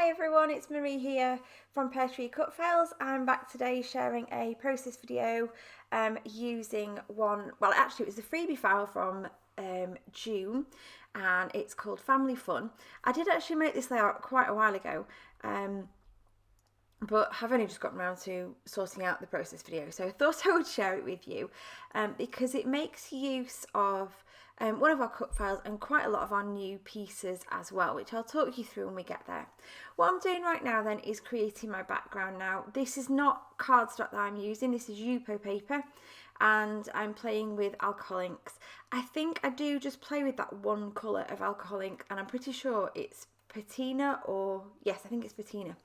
Hi everyone, it's Marie here from Cutfiles. I'm back today sharing a process video using one, well actually it was a freebie file from June and it's called Family Fun. I did actually make this layout quite a while ago but have only just gotten around to sorting out the process video, so I thought I would share it with you because it makes use of one of our cut files and quite a lot of our new pieces as well, which I'll talk you through when we get there. What I'm doing right now then is creating my background. Now this is not cardstock that I'm using, this is Yupo paper and I'm playing with alcohol inks. I think I do just play with that one colour of alcohol ink and I'm pretty sure it's patina, or yes I think it's patina,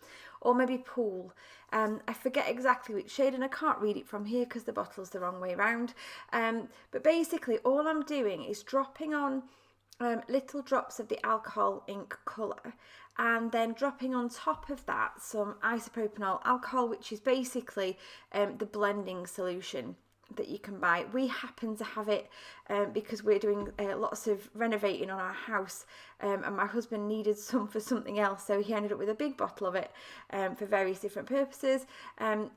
or maybe pool. I forget exactly which shade and I can't read it from here because the bottle's the wrong way around, but basically all I'm doing is dropping on little drops of the alcohol ink colour and then dropping on top of that some isopropanol alcohol, which is basically the blending solution that you can buy. We happen to have it because we're doing lots of renovating on our house and my husband needed some for something else, so he ended up with a big bottle of it for various different purposes,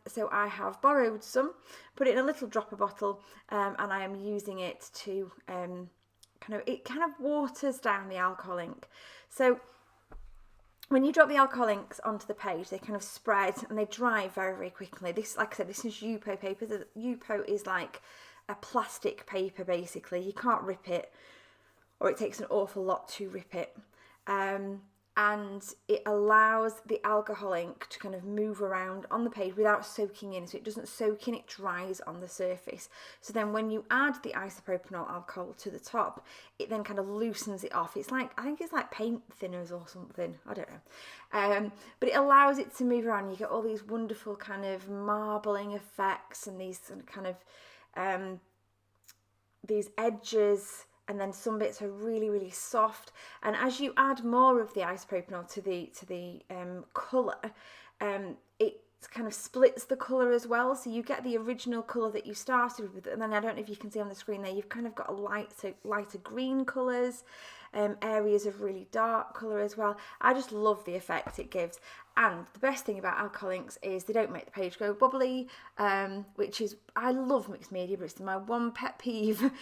so I have borrowed some, put it in a little dropper bottle and I am using it to it kind of waters down the alcohol ink. So when you drop the alcohol inks onto the page, they kind of spread and they dry very, very quickly. This, like I said, this is Yupo paper. Yupo is like a plastic paper, basically. You can't rip it, or it takes an awful lot to rip it. And it allows the alcohol ink to kind of move around on the page without soaking in. So it doesn't soak in, it dries on the surface. So then when you add the isopropanol alcohol to the top, it then kind of loosens it off. It's like, I think it's like paint thinners or something, I don't know. But it allows it to move around. You get all these wonderful kind of marbling effects and these kind of these edges, and then some bits are really, really soft. And as you add more of the isopropanol to the colour, it kind of splits the colour as well. So you get the original colour that you started with, and then I don't know if you can see on the screen there, you've kind of got a lighter green colours, areas of really dark colour as well. I just love the effect it gives. And the best thing about alcohol inks is they don't make the page go bubbly, which is, I love mixed media, but it's my one pet peeve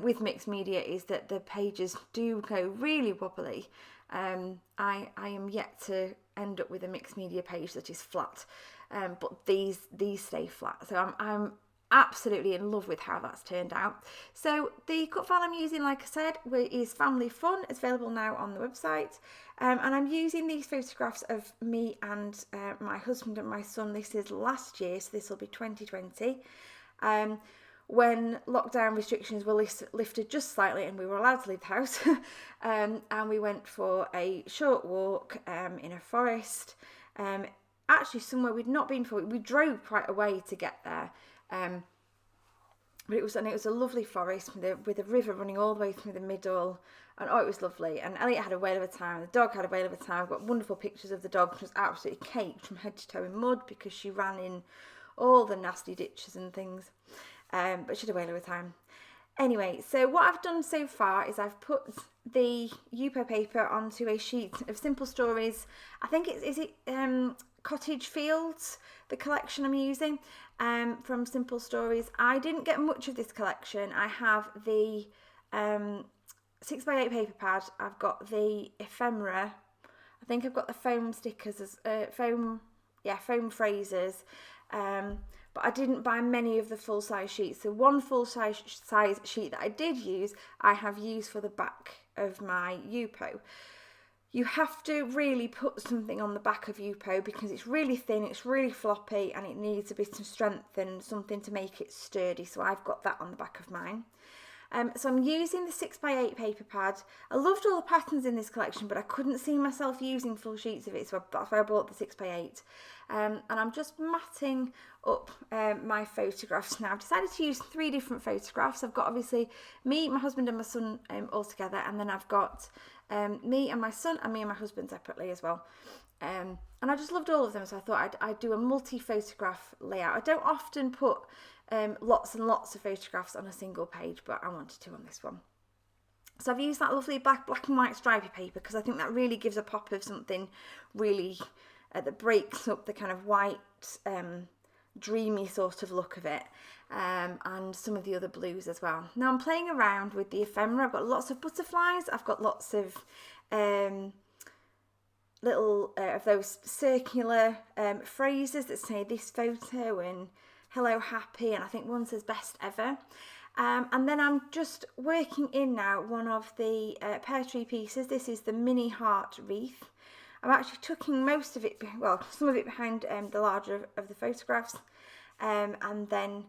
with mixed media is that the pages do go really wobbly. I am yet to end up with a mixed media page that is flat, but these stay flat. So I'm absolutely in love with how that's turned out. So the cut file I'm using, like I said, is Family Fun. It's available now on the website, and I'm using these photographs of me and my husband and my son. This is last year, so this will be 2020, when lockdown restrictions were lifted just slightly and we were allowed to leave the house. And we went for a short walk in a forest, actually somewhere we'd not been before. We drove quite a way to get there. But it was a lovely forest with a river running all the way through the middle, and it was lovely. And Elliot had a whale of a time, the dog had a whale of a time. I've got wonderful pictures of the dog, which was absolutely caked from head to toe in mud because she ran in all the nasty ditches and things, but she had a whale of a time. Anyway, so what I've done so far is I've put the Yupo paper onto a sheet of Simple Stories. I think is it Cottage Fields, the collection I'm using, from Simple Stories. I didn't get much of this collection. I have the 6x8 paper pad. I've got the ephemera. I think I've got the foam stickers as foam phrases. But I didn't buy many of the full-size sheets. So one full-size sheet that I did use, I have used for the back of my Yupo. You have to really put something on the back of Yupo because it's really thin, it's really floppy, and it needs a bit of strength and something to make it sturdy. So I've got that on the back of mine. So I'm using the 6x8 paper pad. I loved all the patterns in this collection, but I couldn't see myself using full sheets of it, so that's why I bought the 6x8. And I'm just matting up my photographs now. I've decided to use 3 different photographs. I've got obviously me, my husband and my son all together, and then I've got me and my son and me and my husband separately as well. And I just loved all of them, so I thought I'd do a multi-photograph layout. I don't often put lots and lots of photographs on a single page, but I wanted to on this one. So I've used that lovely black and white stripy paper because I think that really gives a pop of something really that breaks up the kind of white, dreamy sort of look of it, and some of the other blues as well. Now I'm playing around with the ephemera. I've got lots of butterflies. I've got lots of little of those circular phrases that say this photo and hello happy, and I think one says best ever. And then I'm just working in now one of the pear tree pieces. This is the mini heart wreath. I'm actually tucking most of it, well, some of it behind the larger of the photographs, and then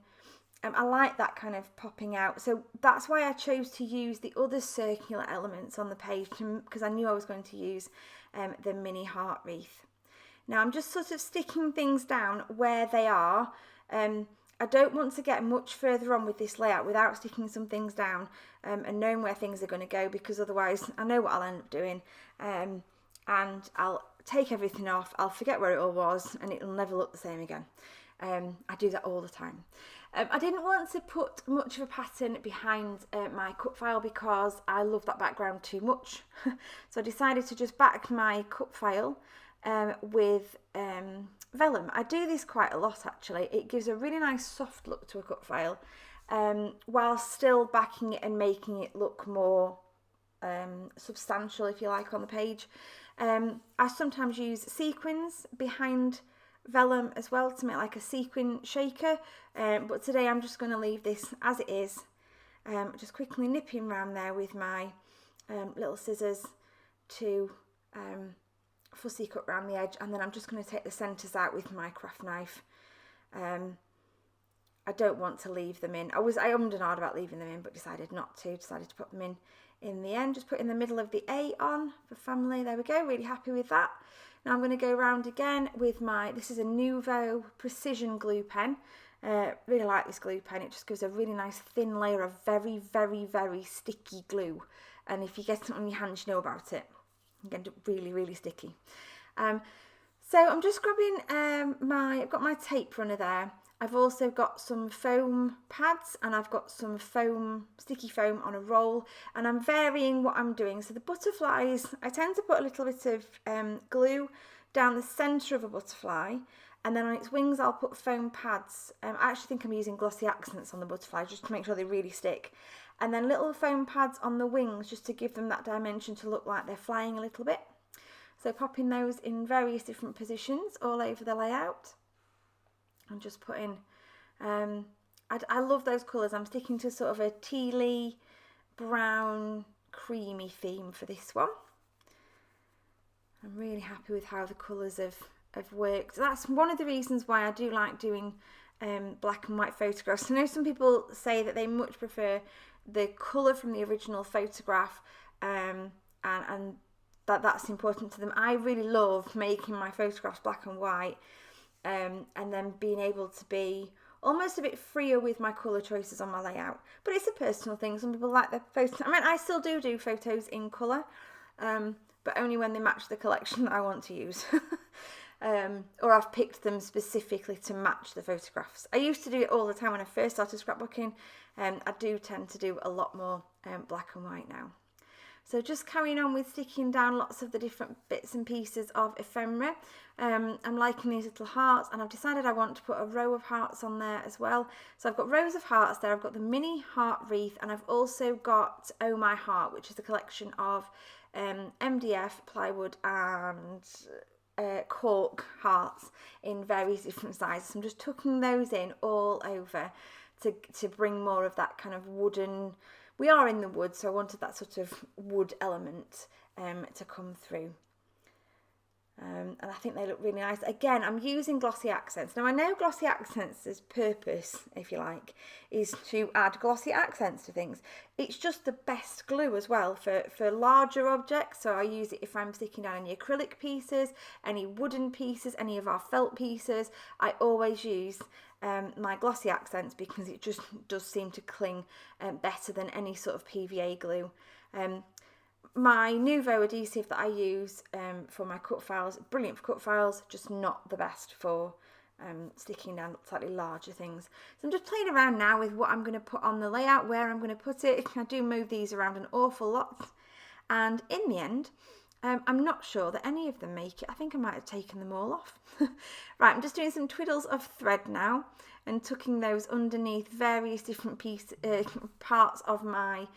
I like that kind of popping out. So that's why I chose to use the other circular elements on the page, because I knew I was going to use the mini heart wreath. Now I'm just sort of sticking things down where they are. I don't want to get much further on with this layout without sticking some things down and knowing where things are going to go, because otherwise I know what I'll end up doing, and I'll take everything off, I'll forget where it all was, and it'll never look the same again. I do that all the time. I didn't want to put much of a pattern behind my cut file because I love that background too much. So I decided to just back my cut file with vellum. I do this quite a lot actually. It gives a really nice soft look to a cut file, while still backing it and making it look more substantial, if you like, on the page. I sometimes use sequins behind vellum as well to make like a sequin shaker, but today I'm just going to leave this as it is, just quickly nipping around there with my little scissors to fussy cut around the edge, and then I'm just going to take the centres out with my craft knife. I don't want to leave them in. I ummed and ahed about leaving them in, but decided not to. Decided to put them in the end. Just put in the middle of the A on for family. There we go. Really happy with that. Now I'm going to go around again with this is a Nuvo precision glue pen. Really like this glue pen. It just gives a really nice thin layer of very, very, very sticky glue. And if you get it on your hands, you know about it. You can get it really, really sticky. So I'm just grabbing I've got my tape runner there. I've also got some foam pads, and I've got some sticky foam on a roll, and I'm varying what I'm doing. So the butterflies, I tend to put a little bit of glue down the centre of a butterfly, and then on its wings I'll put foam pads. I actually think I'm using glossy accents on the butterflies just to make sure they really stick. And then little foam pads on the wings just to give them that dimension to look like they're flying a little bit. So popping those in various different positions all over the layout. I'm just putting, I love those colours. I'm sticking to sort of a tealy, brown, creamy theme for this one. I'm really happy with how the colours have worked. That's one of the reasons why I do like doing black and white photographs. I know some people say that they much prefer the colour from the original photograph, and that's important to them. I really love making my photographs black and white, and then being able to be almost a bit freer with my colour choices on my layout. But it's a personal thing. Some people like their photos. I mean, I still do photos in colour, but only when they match the collection that I want to use. Or I've picked them specifically to match the photographs. I used to do it all the time when I first started scrapbooking. I do tend to do a lot more black and white now. So just carrying on with sticking down lots of the different bits and pieces of ephemera. I'm liking these little hearts, and I've decided I want to put a row of hearts on there as well. So I've got rows of hearts there. I've got the mini heart wreath, and I've also got Oh My Heart, which is a collection of MDF, plywood and cork hearts in various different sizes. I'm just tucking those in all over to bring more of that kind of wooden. We are in the wood, so I wanted that sort of wood element to come through. And I think they look really nice. Again, I'm using glossy accents. Now, I know glossy accents' purpose, if you like, is to add glossy accents to things. It's just the best glue as well for larger objects. So I use it if I'm sticking down any acrylic pieces, any wooden pieces, any of our felt pieces. I always use my glossy accents because it just does seem to cling better than any sort of PVA glue. My Nuvo adhesive that I use for my cut files, brilliant for cut files, just not the best for sticking down slightly larger things. So I'm just playing around now with what I'm going to put on the layout, where I'm going to put it. I do move these around an awful lot, and in the end I'm not sure that any of them make it. I think I might have taken them all off. Right, I'm just doing some twiddles of thread now and tucking those underneath various different parts of my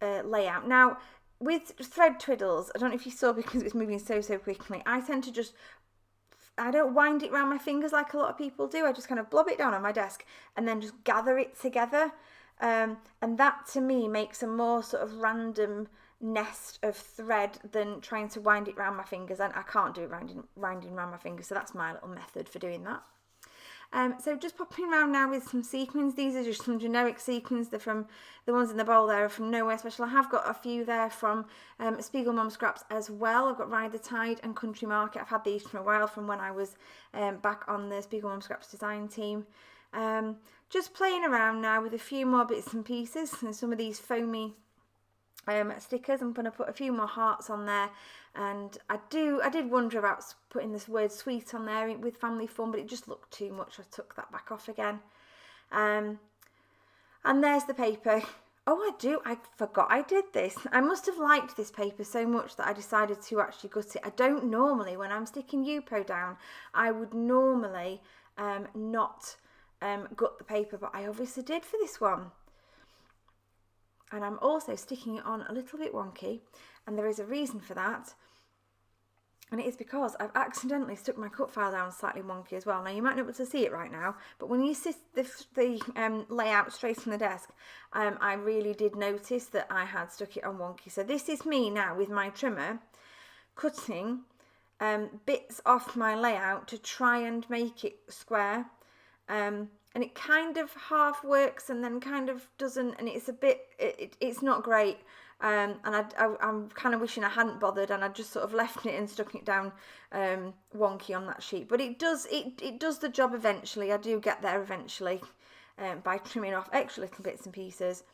layout. Now, with thread twiddles, I don't know if you saw, because it's moving so quickly, I tend to I don't wind it around my fingers like a lot of people do. I just kind of blob it down on my desk and then just gather it together. And that to me makes a more sort of random nest of thread than trying to wind it around my fingers, and I can't do it winding around my fingers, so that's my little method for doing that. So just popping around now with some sequins. These are just some generic sequins. They're from the ones in the bowl there are from Nowhere Special. I have got a few there from Spiegel Mum Scraps as well. I've got Ride the Tide and Country Market. I've had these for a while from when I was back on the Spiegel Mum Scraps design team. Just playing around now with a few more bits and pieces and some of these foamy stickers. I'm going to put a few more hearts on there, and I did wonder about putting this word sweet on there with family fun, but it just looked too much. I took that back off again. And there's the paper. Oh, I forgot I did this. I must have liked this paper so much that I decided to actually gut it. I don't normally, when I'm sticking Yupo down, I would normally not gut the paper, but I obviously did for this one. And I'm also sticking it on a little bit wonky, and there is a reason for that, and it is because I've accidentally stuck my cut file down slightly wonky as well. Now you might not be able to see it right now, but when you see the layout straight from the desk, I really did notice that I had stuck it on wonky. So this is me now with my trimmer cutting bits off my layout to try and make it square. And it kind of half works and then kind of doesn't, and it's a bit, it's not great. And I'm kind of wishing I hadn't bothered, and I just sort of left it and stuck it down wonky on that sheet. But it does the job eventually. I do get there eventually by trimming off extra little bits and pieces.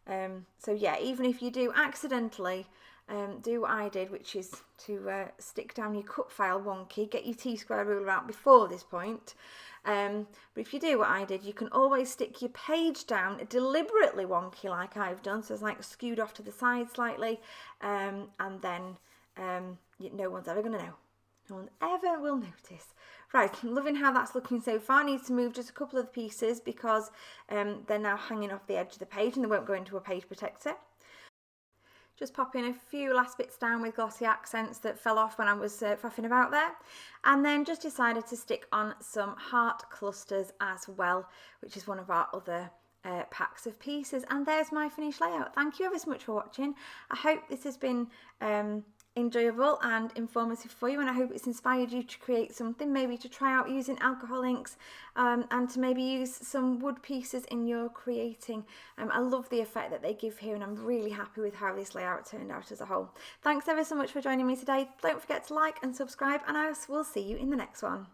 So yeah, even if you do accidentally do what I did, which is to stick down your cut file wonky, get your T-square ruler out before this point. But if you do what I did, you can always stick your page down deliberately wonky like I've done, so it's like skewed off to the side slightly, and then no one's ever going to know. No one ever will notice. Right, I'm loving how that's looking so far. I need to move just a couple of the pieces because they're now hanging off the edge of the page and they won't go into a page protector. Just popping a few last bits down with glossy accents that fell off when I was faffing about there. And then just decided to stick on some heart clusters as well, which is one of our other packs of pieces. And there's my finished layout. Thank you ever so much for watching. I hope this has been enjoyable and informative for you, and I hope it's inspired you to create something, maybe to try out using alcohol inks and to maybe use some wood pieces in your creating. I love the effect that they give here, and I'm really happy with how this layout turned out as a whole. Thanks ever so much for joining me today. Don't forget to like and subscribe, and I will see you in the next one.